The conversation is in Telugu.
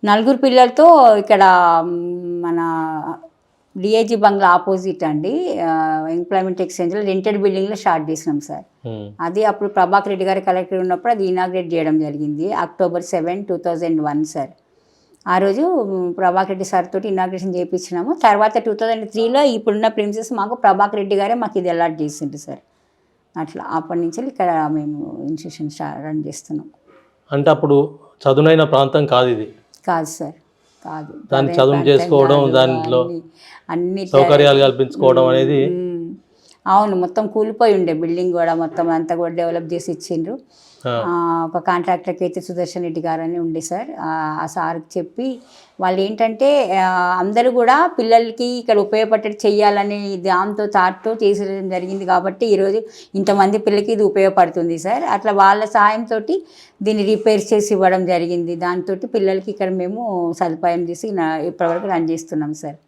నలుగురు పిల్లలతో ఇక్కడ మన డిఐజీ బంగ్లా ఆపోజిట్ అండి. ఎంప్లాయ్మెంట్ ఎక్స్చేంజ్లో రెంటెడ్ బిల్డింగ్లో స్టార్ట్ చేసినాం సార్. అది అప్పుడు ప్రభాకర్ రెడ్డి గారు కలెక్టర్ ఉన్నప్పుడు అది ఇనాగ్రేట్ చేయడం జరిగింది. October 7, 2001 sir. ఆ రోజు ప్రభాకర్ రెడ్డి సార్ తోటి ఇనాగ్రేషన్ చేయించినాము. తర్వాత 2003లో ఇప్పుడున్న ప్రిన్సెస్ మాకు ప్రభాకర్ రెడ్డి గారే మాకు ఇది అలాట్ చేసిండ్రు సార్. అట్లా అప్పటి నుంచి ఇక్కడ మేము ఇన్స్టిట్యూషన్ రన్ చేస్తున్నాం. అంటే అప్పుడు చదునైన ప్రాంతం కాదు ఇది. కాదు సార్, కాదు. దాన్ని చదువు చేసుకోవడం, దాంట్లో అన్ని సౌకర్యాలు కల్పించుకోవడం అనేది అవును. మొత్తం కూలిపోయి ఉండే బిల్డింగ్ కూడా మొత్తం అంతా కూడా డెవలప్ చేసి ఇచ్చిండ్రు. ఒక కాంట్రాక్టర్కి అయితే సుదర్శన్ రెడ్డి గారు అని ఉండే సార్. ఆ సార్కి చెప్పి వాళ్ళు ఏంటంటే అందరూ కూడా పిల్లలకి ఇక్కడ ఉపయోగపడేది చెయ్యాలని దాంతో థాట్తో చేసేయడం జరిగింది. కాబట్టి ఈరోజు ఇంతమంది పిల్లలకి ఇది ఉపయోగపడుతుంది సార్. అట్లా వాళ్ళ సాయంతో దీన్ని రిపేర్ చేసి ఇవ్వడం జరిగింది. దాంతో పిల్లలకి ఇక్కడ మేము సదుపాయం చేసి ఇప్పటివరకు రన్ చేస్తున్నాం సార్.